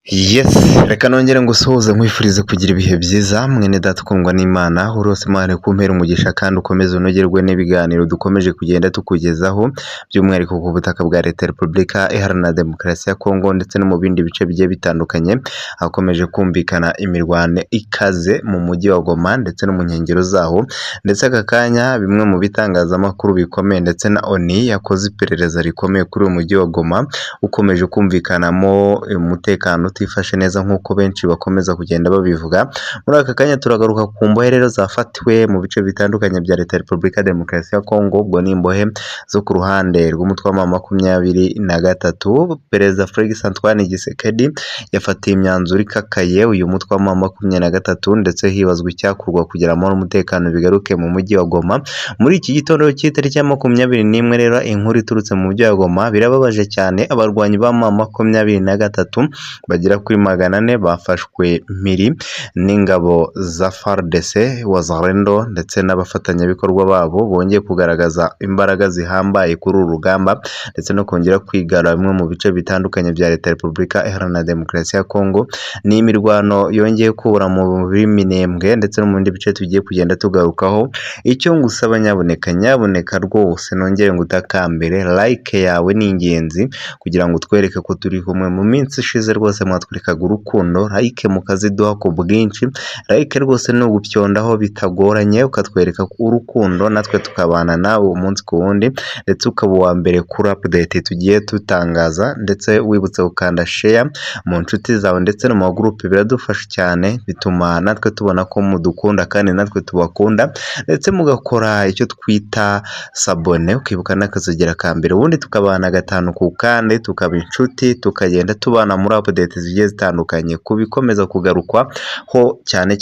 Yes, reka nongere ngusuhuze nkwifurize kugira ibihe byiza mwene data ukundwa n'Imana urose Imana kumpera umugisha kandi ukomeze unogerwe n'ibiganiro dukomeje kugenda tukugezaho by'umwihariko ku butaka bwa Leta ya Repubulika Iharanira Demokarasi ya Kongo ndetse no mu bindi bice bigiye bitandukanye hakomeje kumvikana imirwano ikaze mu mujyi wa Goma ndetse no mu nkengero zaho ndetse aka kanya bimwe mu bitangazamakuru bikomeye ndetse na ONU yakoze iperereza rikomeye kuri uyu mujyi wa Goma ukomeje kumvikanamo umutekano utifashe neza nk'uko benshi bakomeza kugenda babivuga. Muri aka kanya turagaruka ku mbohe rero zafatiwe mu bice bitandukanye bya Leta ya Repubulika Demokarasi ya Kongo, ubwo ni imbohe zo ku ruhande rw'umutwe wa M23. Perezida Felix Antoine Tshisekedi yafatiye imyanzuro ikakaye uyu mutwe wa M23 ndetse hibazwa icyakorwa kugira ngo umutekano bigaruke mu mujyi wa Goma. Muri iki gitondo cy'itariki ya 21 rero inkuru iturutse mu mujyi wa Goma birababaje cyane. Abarwanyi ba M23 bagera kuri 400 bafashwe mpiri n'ingabo za FARDC Wazalendo ndetse n'abafatanyabikorwa babo bongeye kugaragaza imbaraga zihambaye kuri uru rugamba ndetse no kongera kwigara bimwe mu bice bitandukanye bya Leta ya Repubulika Iharanira Demokarasi ya Kongo. Ni imirwano yongeye kubura mu Minembwe ndetse no mu bindi bice tugiye kugenda tugarukaho. Icyo ngusaba nyaboneka rwose nongere ngutakambere like yawe ni ingenzi kugira ngo twereke ko turi kumwe. Mu minsi ishize rwose mwatwerekaga urukundo, like mukaziduha ku bwinshi. Like rwose no gupyondaho bitagoranye ukatwereka urukundo natwe tukabana nawe umunsi ku wundi ndetse ukaba uwa mbere kuri update tugiye tutangaza ndetse wibutse gukanda share mu nshuti zawe ndetse no mu group. Biradufasha cyane, bituma natwe tubona ko mudukunda kandi natwe tubakunda ndetse mugakora icyo twita sabone ukibuka n'akazogera ka mbere ubundi tukabana gatanu ku kandi tukaba inshuti tukagenda tubana muri update zigiye zitandukanye ku bikomeza kugarukwa ho cyane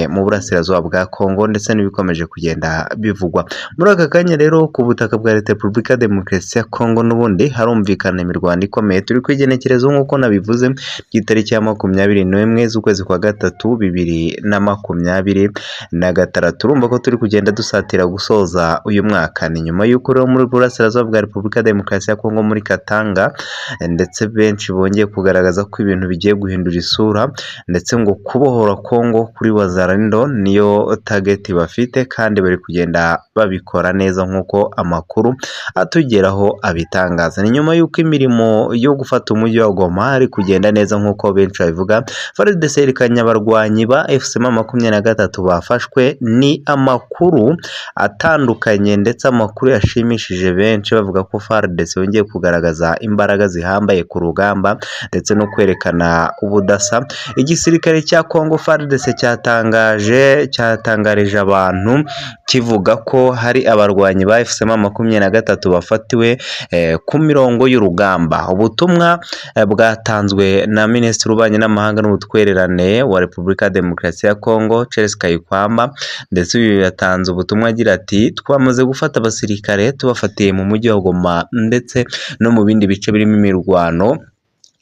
mu burasirazuba bwa Kongo ndetse n'ibikomeje kugenda bivugwa. Muri aka kanya rero ku butaka bwa Leta ya Repubulika Demokarasi ya Kongo n'ubundi harumvikana imirwano ikomeye. Turi kwigenekerezo nk'uko nabivuze ry'itariki ya 21 z'ukwezi kwa gatatu 2026. Urumva ko turi kugenda dusatira gusoza uyu mwaka. Ni nyuma y'uko rero muri burasirazuba bwa Repubulika Demokarasi ya Kongo muri Katanga ndetse benshi bongeye kugaragaza ko ibintu bigiye guhindura isura ndetse ngo kubohora Kongo kuri Wazalendo niyo target bafite kandi bari kugenda babikora neza nk'uko amakuru atugeraho abitangaza. Ni nyuma y'uko imirimo yo gufata umujyi wa Goma ari kugenda neza nk'uko benshi babivuga. FARDC yerekanye abarwanyi ba M23 bafashwe. Ni amakuru atandukanye ndetse amakuru yashimishije benshi bavuga ko FARDC yongeye kugaragaza imbaraga zihambaye ku rugamba ndetse no kwerekana ubudasa. Igisirikare cya Kongo FARDC cyatangarije abantu kivuga ko hari abarwanyi ba M23 bafatiwe ku mirongo y'urugamba. Ubutumwa bwatanzwe na Minisitiri w'Ububanyi n'Amahanga n'Ubutwererane wa Repubulika Demokarasi ya Kongo Charles Kayikwamba ndetse uyu yatanze ubutumwa agira ati twamaze gufata abasirikare tubafatiye mu mujyi wa Goma ndetse no mu bindi bice birimo imirwano.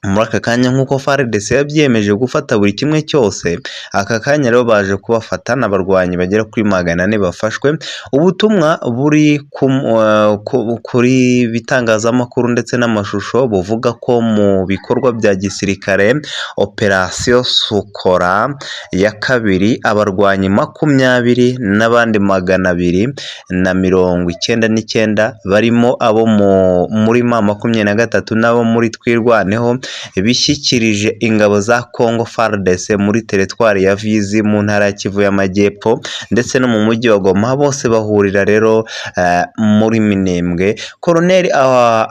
Muri aka kanya nk'uko FARDC yabyemeje gufata buri kimwe cyose, aka kanya rero baje kubafata n'abarwanyi bagera kuri 400 bafashwe. Ubutumwa buri kuri bitangazamakuru ndetse n'amashusho buvuga ko mu bikorwa bya gisirikare Operation Sukora ya kabiri abarwanyi 20 n'abandi 299 barimo abo muri M23 n'abo muri Twirwaneho bishyikirije ingabo za Kongo FARDC muri teritwari ya Fizi mu ntara ya Kivu y'Amajyepfo ndetse no mu mujyi wa Goma. Bose bahurira rero muri Minembwe. Colonel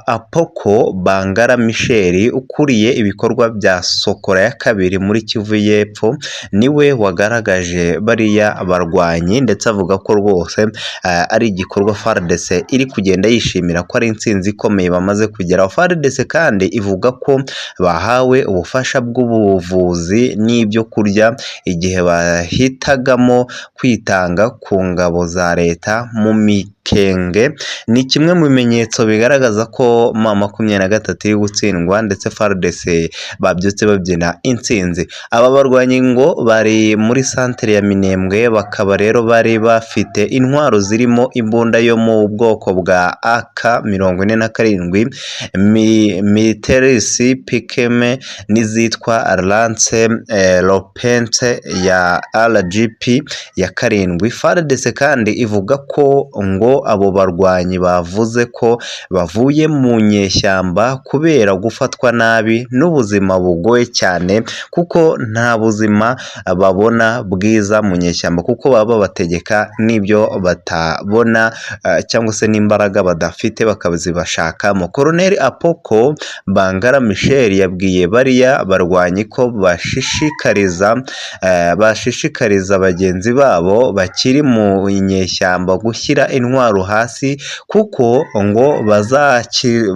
Apoko Bangara Michel ukuriye ibikorwa bya Sokora ya kabiri muri Kivu y'Epfo niwe wagaragaje bariya barwanyi ndetse avuga ko rwose ari igikorwa FARDC iri kugenda yishimira ko ari intsinzi ikomeye bamaze kugeraho. FARDC kandi ivuga ko bahawe ubufasha bw'ubuvuzi n'ibyo kurya igihe bahitagamo kwitanga ku ngabo za leta mu Kenge ni kimwe mu bimenyetso bigaragaza ko M23 iri gutsindwa ndetse FARDC babyutse babyina intsinzi. Aba barwanyi ngo bari muri santere ya Minembwe, bakaba rero bari bafite intwaro zirimo imbunda yo mu bwoko bwa AK-47 Militaris Pikeme n'izitwa Lance Lopente ya RGP ya 7. FARDC kandi ivuga ko ngo abo barwanyi bavuze ko bavuye mu nyeshyamba kubera gufatwa nabi n'ubuzima bugoye cyane, kuko nta buzima babona bwiza mu nyeshyamba, kuko baba bategeka n'ibyo batabona cyangwa se n'imbaraga badafite bakazibashakamo. Colonel Apoko Bangara Michel yabwiye bariya barwanyi ko bashishikariza bagenzi babo bakiri mu nyeshyamba gushyira intwaro hasi, kuko ngo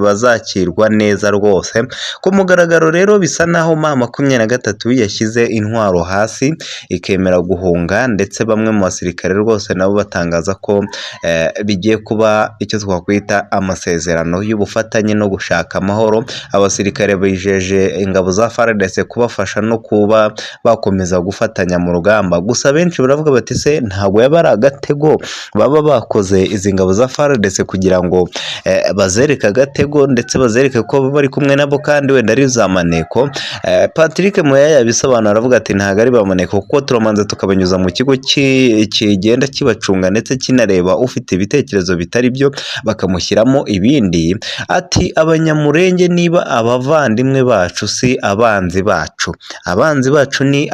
bazakirwa neza rwose. Ku mugaragaro rero bisa naho M23 yashyize intwaro hasi ikemera guhunga, ndetse bamwe mu basirikare rwose nabo batangaza ko bigiye kuba icyo twakwita amasezerano y'ubufatanye no gushaka amahoro. Abasirikare bijeje ingabo za FARDC kubafasha no kuba bakomeza gufatanya mu rugamba. Gusa benshi baravuga bati se ntabwo yaba ari agatego baba bakoze izi ngabo za FARDC kugira ngo bazereke agatego, ndetse bazereke ko bari kumwe nabo kandi wenda ari za maneko. Patrick Muyaya yabisobanura aravuga ati ntabwo ari ba maneko, kuko turamanza tukabanyuza mu kigo kigenda kibacunga ndetse kinareba ufite ibitekerezo bitari byo bakamushyiramo ibindi. Ati abanyamurenge niba abavandimwe bacu si abanzi bacu, abanzi bacu ni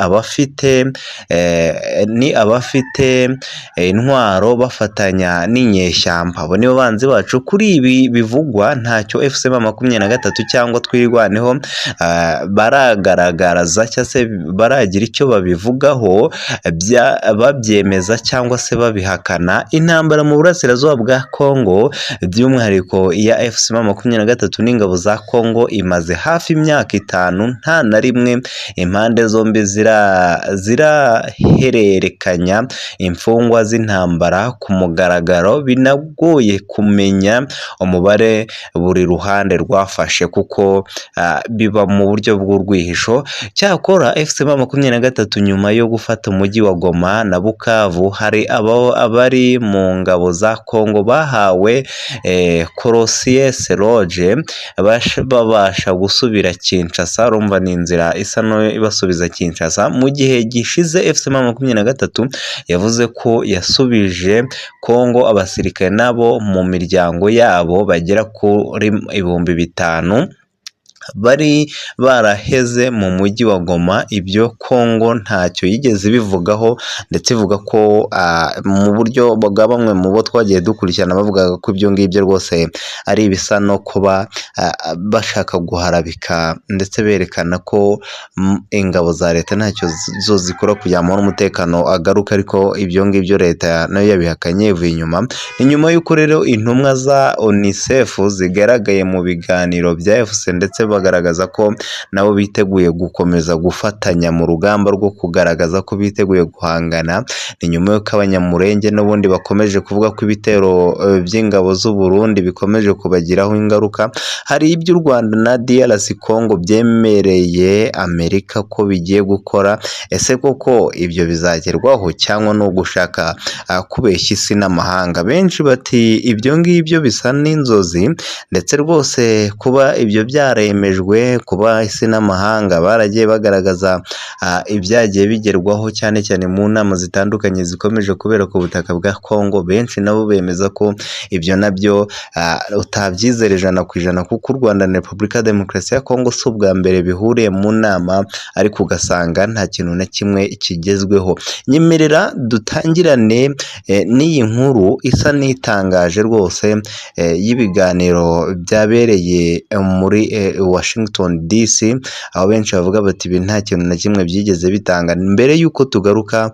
abafite intwaro bafatanya n'inyeshyamba, abo nibo banzi bacu. Kuri ibi bivugwa ntacyo M23 cyangwa twirwaneho baragaragaza cyangwa se baragira icyo babivugaho babyemeza cyangwa se babihakana. Intambara mu burasirazuba bwa Kongo by'umwihariko iya M23 n'ingabo za Kongo imaze hafi imyaka 5 nta na rimwe impande zombi zirahererekanya imfungwa z'intambara ku mugaragaro. Binagoye kumenya umubare buri ruhande rwafashe, kuko biba mu buryo bw'urwihisho. Cyakora M23 nyuma yo gufata umujyi wa Goma na Bukavu, hari abari mu ngabo za Kongo bahawe Crossier Roge babasha gusubira Kinshasa. Rumva ni inzira isa no ibasubiza Kinshasa. Mu gihe gishize M23 yavuze ko yasubije Kongo abasirikare nabo mu miryango yabo bagera kuri 5,000 bari baraheze mu mujyi wa Goma. Ibyo Kongo ntacyo yigeze bivugaho, ndetse ivuga ko mu buryo bwa bamwe mu bo twagiye dukurikirana bavugaga ko ibyo ngibyo rwose ari ibisa no kuba bashaka guharabika, ndetse berekana ko ingabo za leta ntacyo zo zikora kugira ngo umutekano agaruka. Ariko ibyo ngibyo leta nayo yabihakanye ivuye inyuma. Ni nyuma y'uko rero intumwa za UNICEF zigaragaye mu biganiro bya FC, ndetse bagaragaza ko nabo biteguye gukomeza gufatanya mu rugamba rwo kugaragaza ko biteguye guhangana. Ni nyuma y'uko abanyamurenge n'ubundi bakomeje kuvuga ko ibitero by'ingabo z'u Burundi bikomeje kubagiraho ingaruka. Hari ibyo u Rwanda na DRC Congo byemereye Amerika ko bigiye gukora. Ese koko ibyo bizagerwaho cyangwa no gushaka kubeshya isi n'amahanga? Benshi bati ibyo ngibyo bisa n'inzozi, ndetse rwose kuba ibyo byaremejwe, kuba isi n'amahanga baragiye bagaragaza ibyagiye bigerwaho cyane cyane mu nama zitandukanye zikomeje kubera ku butaka bwa Congo. Benshi nabo bemeza ko ibyo nabyo utabyizera 100%, kuko u Rwanda na Repubulika ya Demokarasi ya Congo si ubwa mbere bihuriye mu nama, ariko ugasanga nta kintu na kimwe kigezweho. Nyemerera dutangirane n'iyi nkuru isa n'itangaje rwose y'ibiganiro byabereye muri Washington DC, aho benshi bavuga bati ibi nta kintu na kimwe byigeze bitanga mbere y'uko tugaruka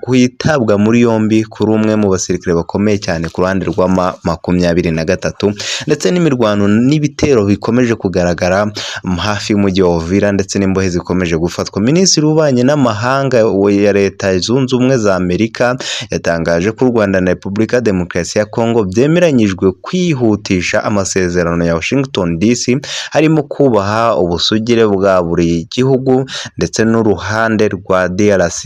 ku itabwa muri yombi kuri umwe mu basirikare bakomeye cyane ku ruhande rwa M23 ndetse n'imirwano n'ibitero bikomeje kugaragara hafi y'umujyi wa Uvira ndetse n'imbohe zikomeje gufatwa. Minisitiri w'ububanyi n'amahanga ya Leta Zunze Ubumwe za Amerika yatangaje ko u Rwanda na Repubulika ya Demokarasi ya Kongo byemeranyijwe kwihutisha amasezerano ya Washington DC harimo kubaha ubusugire bwa buri gihugu ndetse n'uruhande rwa DRC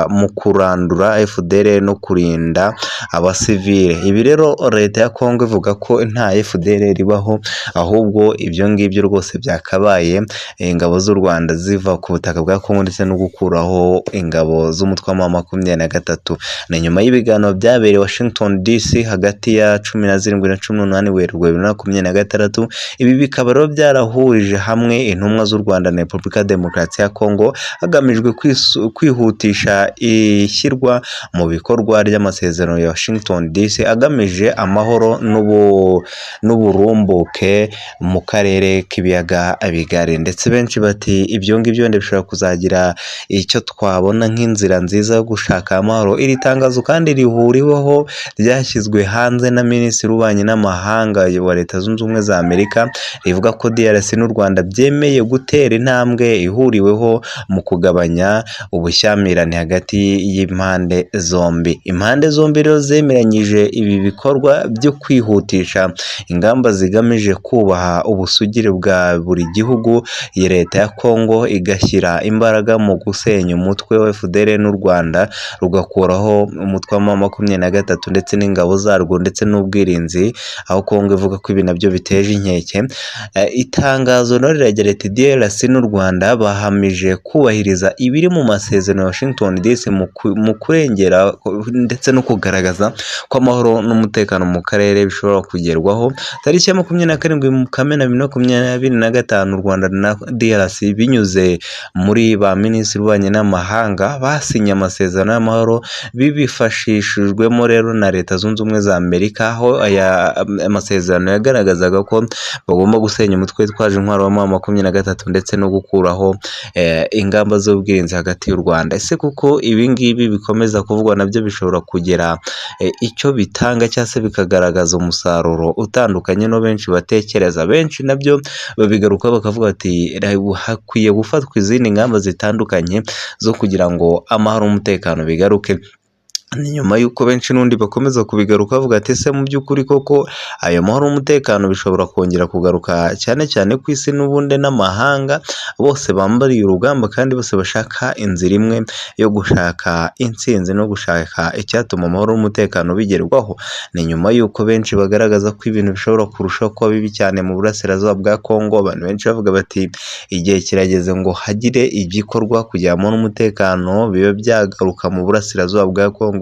mu kurandura FDL no kurinda abasivile. Ibi rero Leta ya Kongo ivuga ko nta FDL ribaho, ahubwo ibyo ngibyo rwose byakabaye ingabo z'u Rwanda ziva ku butaka bwa Kongo ndetse no gukuraho ingabo z'umutwe wa M23. Na nyuma y'ibiganiro byabereye Washington DC hagati ya 17 na 18 Werurwe 2026, ibi bikaba rero byarahurije hamwe intumwa z'u Rwanda na Repubulika ya Demokarasi ya Kongo hagamijwe kwihutisha ishyirwa mu bikorwa ry'amasezerano ya Washington DC agamije amahoro n'uburumbuke mu karere k'ibiyaga bigari. Ndetse benshi bati ibyo ngibyo wenda bishobora kuzagira icyo twabona nk'inzira nziza yo gushaka amahoro. Iri tangazo kandi rihuriweho ryashyizwe hanze na Minisitiri w'Ububanyi n'Amahanga wa Leta Zunze Ubumwe za Amerika, rivuga ko DRC n'u Rwanda byemeye gutera intambwe ihuriweho mu kugabanya ubushyamirane hagati y'impande zombi. Impande zombi rero zemeranyije ibi bikorwa byo kwihutisha ingamba zigamije kubaha ubusugire bwa buri gihugu. Iyi Leta ya Kongo igashyira imbaraga mu gusenya umutwe wa FDL n'u Rwanda rugakuraho umutwe wa M23 ndetse n'ingabo zarwo ndetse n'ubwirinzi, aho Kongo ivuga ko ibi nabyo biteje inkeke. Itangazo no riragira riti DRC n'u Rwanda bahamije kubahiriza ibiri mu masezerano ya Washington DC mu kurengera ndetse no kugaragaza ko amahoro n'umutekano mu karere bishobora kugerwaho. Tariki ya 27 Kamena 2025 u Rwanda na DRC binyuze muri ba Minisitiri w'Ububanyi n'Amahanga basinye amasezerano y'amahoro bibifashishijwemo rero na Leta Zunze Ubumwe za Amerika, aho aya amasezerano yagaragazaga ko bagomba gusenya umutwe witwaje intwaro wa M23 ndetse no gukuraho ingamba z'ubwirinzi hagati y'u Rwanda. Ese kuko ibi ngibi bikomeza kuvugwa nabyo bishobora kugera icyo bitanga cyangwa se bikagaragaza umusaruro utandukanye no benshi batekereza? Benshi nabyo babigaruka bakavuga ati hakwiye gufatwa izindi ngamba zitandukanye zo kugira ngo amahoro n'umutekano bigaruke. Ni nyuma y'uko benshi n'undi bakomeza kubigaruka bavuga ati ese mu by'ukuri koko ayo mahoro n'umutekano bishobora kongera kugaruka, cyane cyane ku isi n'ubundi n'amahanga bose bambariye urugamba kandi bose bashaka inzira imwe yo gushaka intsinzi no gushaka icyatuma amahoro n'umutekano bigerwaho. Ni nyuma y'uko benshi bagaragaza ko ibintu bishobora kurushaho kuba bibi cyane mu burasirazuba bwa Kongo. Abantu benshi bavuga bati igihe kirageze ngo hagire igikorwa kugira ngo n'umutekano bibe byagaruka mu burasirazuba bwa Kongo,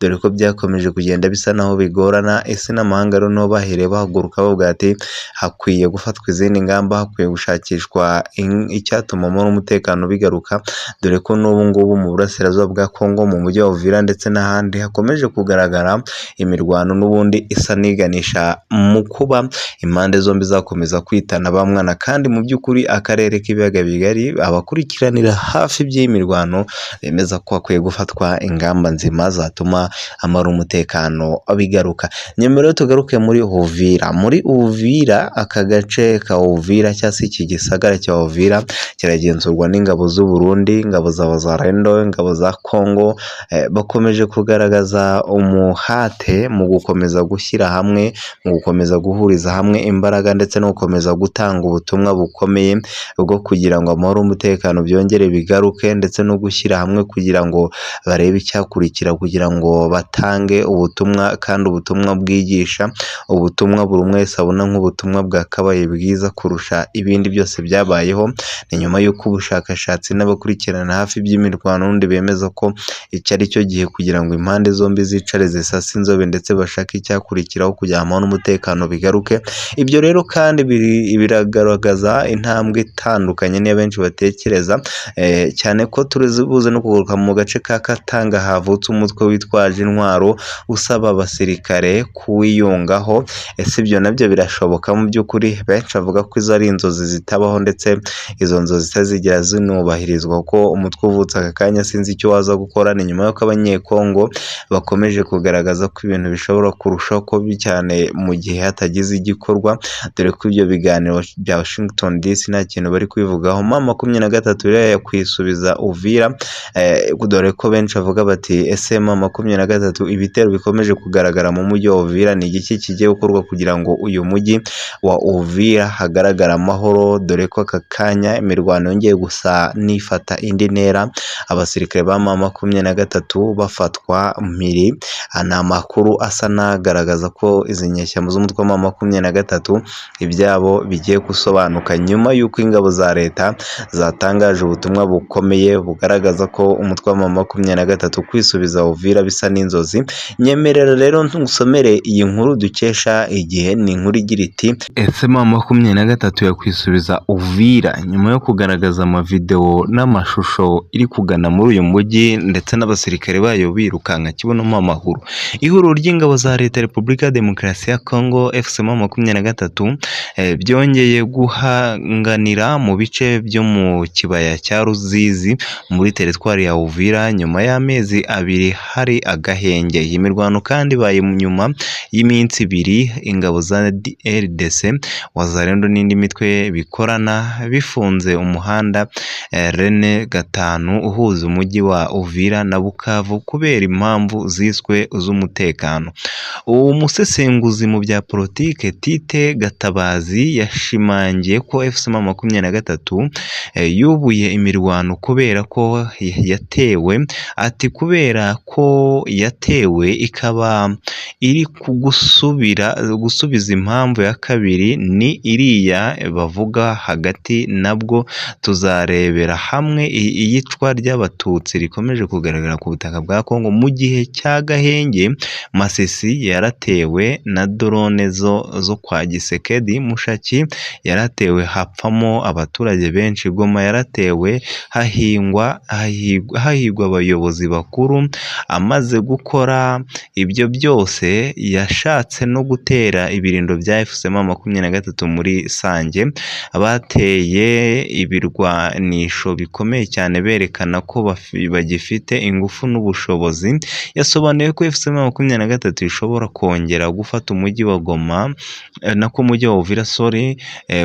dore ko byakomeje kugenda bisa naho bigorana. Ese n'amahanga rero no bahereye bahaguruka bavuga ati hakwiye gufatwa izindi ngamba, hakwiye gushakishwa icyatuma umutekano bigaruka, dore ko n'ubu ngubu mu burasirazuba bwa Kongo mu mujyi wa Uvira ndetse n'ahandi hakomeje kugaragara imirwano n'ubundi isa niganisha mu kuba impande zombi zakomeza kwitana bamwana. Kandi mu by'ukuri akarere k'ibiyaga bigari abakurikiranira hafi by'imirwano bemeza ko hakwiye gufatwa ingamba nzima zatuma amara umutekano bigaruka. Nyuma rero tugaruke muri Uvira. Muri Uvira, aka gace ka Uvira cyangwa se iki gisagara cya Uvira kiragenzurwa n'ingabo z'u Burundi, ingabo za Wazalendo, ingabo za Kongo. Bakomeje kugaragaza umuhate mu gukomeza gushyira hamwe, mu gukomeza guhuriza hamwe imbaraga ndetse no gukomeza gutanga ubutumwa bukomeye bwo kugira ngo amahoro n'umutekano byongere bigaruke, ndetse no gushyira hamwe kugira ngo barebe icyakurikira, kugira ngo batange ubutumwa kandi ubutumwa bwigisha, ubutumwa buri umwe wese abona nk'ubutumwa bwakabaye bwiza kurusha ibindi byose byabayeho. Ni nyuma y'uko ubushakashatsi n'abakurikirana hafi by'imirwano n'undi bemeza ko iki ari cyo gihe kugira ngo impande zombi zicare zisase inzobe ndetse bashake icyakurikiraho kugira ngo n'umutekano bigaruke. Ibyo rero kandi biragaragaza intambwe itandukanye niyo benshi batekereza, cyane ko turibuze no kugaruka mu gace ka Katanga havutse umutwe umutwe witwaje intwaro usaba abasirikare kuwiyungaho. Ese ibyo nabyo birashoboka? Mu by'ukuri benshi bavuga ko izo ari inzozi zitabaho ndetse izo nzozi zitazigera zinubahirizwa, kuko umutwe uvutse aka kanya sinzi icyo waza gukora. Ni nyuma y'uko Abanyekongo bakomeje kugaragaza ko ibintu bishobora kurushaho kubi cyane mu gihe hatagize igikorwa, dore ko ibyo biganiro bya Washington DC nta kintu bari kwivugaho. M23 rero yakwisubiza Uvira, dore ko benshi bavuga bati ese M23 ibitero bikomeje kugaragara mu mujyi wa Uvira ni igiki kigiye gukorwa kugira ngo uyu mujyi wa Uvira hagaragara amahoro, dore ko aka kanya imirwano yongeye gusa nifata indi ntera, abasirikare ba M23 bafatwa mpiri. Ni amakuru asa n'agaragaza ko izi nyeshyamba z'umutwe wa M23 ibyabo bigiye gusobanuka nyuma y'uko ingabo za leta zatangaje ubutumwa bukomeye bugaragaza ko umutwe wa M23 kwisubiza Uvira bisa n'inzozi. Nyemerera rero ntusomere iyi nkuru dukesha Igihe. Ni inkuru igira iti ese M23 yakwisubiza Uvira nyuma yo kugaragaza amavideo n'amashusho iri kugana muri uyu mujyi ndetse n'abasirikare bayo birukanka kibonamo amahoro. Ihuriro ry'ingabo za leta Repubulika ya Demokarasi ya Congo FCM M23 byongeye guhanganira mu bice byo mu kibaya cya Ruzizi muri teritwari ya Uvira nyuma y'amezi abiri hari agahenge. Iyi mirwano kandi baye nyuma y'iminsi ibiri ingabo za RDC Wazalendo n'indi mitwe bikorana bifunze umuhanda Rene 5 uhuza umujyi wa Uvira na Bukavu kubera impamvu ziswe z'umutekano. Uwo musesenguzi mu bya politike Tite Gatabazi yashimangiye ko FCM M23 yubuye imirwano kubera ko yatewe, ati kubera ko yatewe ikaba iri gusubiza impamvu ya kabiri ni iriya bavuga hagati, nabwo tuzarebera hamwe iyicwa ry'abatutsi rikomeje kugaragara ku butaka bwa Kongo mu gihe cya gahenge. Masisi yaratewe na drone zo kwa Gisekedi, Mushaki yaratewe hapfamo abaturage benshi, Goma yaratewe hahigwa abayobozi bakuru. Amaze gukora ibyo byose yashatse no gutera ibirindo bya FCM M23 muri Sange, bateye ibirwanisho bikomeye cyane berekana ko bagifite ingufu n'ubushobozi. Yasobanuye ko FCM M23 ishobora kongera gufata umujyi wa Goma nako umujyi wa Uvira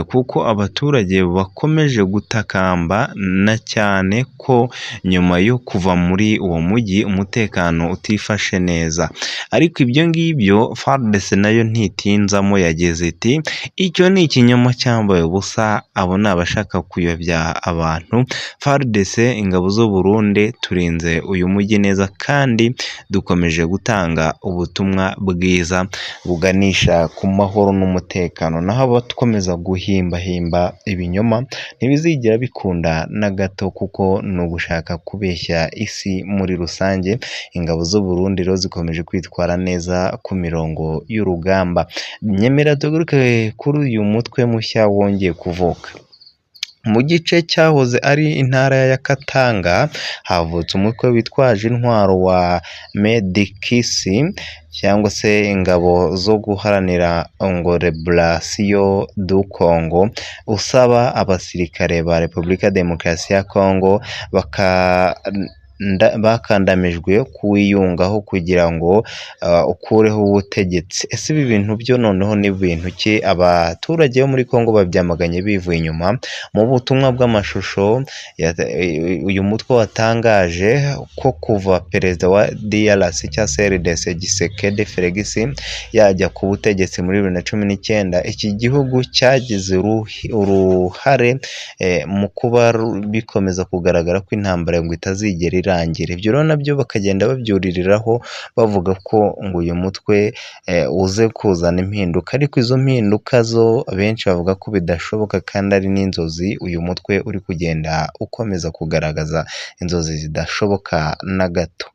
kuko abaturage bakomeje gutakamba na cyane ko nyuma yo kuva muri uwo mujyi umutekano utifashe neza. Ariko ibyo ngibyo FARDC nayo ntitinzamo, yageze iti icyo ni ikinyoma cyambaye ubusa, abo ni abashaka kuyobya abantu. FARDC ingabo z'u Burundi turinze uyu mujyi neza kandi dukomeje gutanga ubutumwa bwiza buganisha ku mahoro n'umutekano. Naho abakomeza guhimbahimba ibinyoma ntibizigera bikunda na gato, kuko ni ugushaka kubeshya isi muri rusange. Ingabo z'u Burundi rero zikomeje kwitwara neza ku mirongo y'urugamba. Nyemera tugaruke kuri uyu mutwe mushya wongeye kuvuka. Mu gice cyahoze ari intara ya Katanga havutse umutwe witwaje intwaro wa Medikisi cyangwa se ingabo zo guharanira Liberation du Congo, usaba abasirikare ba Repubulika Demokarasi ya Congo bakandamijwe kuwiyungaho kugira ngo ukureho ubutegetsi. Ese ibi bintu byo noneho ni ibintu ki? Abaturage bo muri Kongo babyamaganye bivuye inyuma. Mu butumwa bw'amashusho uyu mutwe watangaje ko kuva perezida wa DRC cyangwa se RDC Gisekedi Felix yajya ku butegetsi muri 2019 iki gihugu cyagize uruhare mu kuba bikomeza kugaragara ko intambara ngo itazigera irangira. Ibyo rero nabyo bakagenda babyuririraho bavuga ko ngo uyu mutwe uze kuzana impinduka, ariko izo mpinduka zo benshi bavuga ko bidashoboka kandi ari n'inzozi. Uyu mutwe uri kugenda ukomeza kugaragaza inzozi zidashoboka na gato.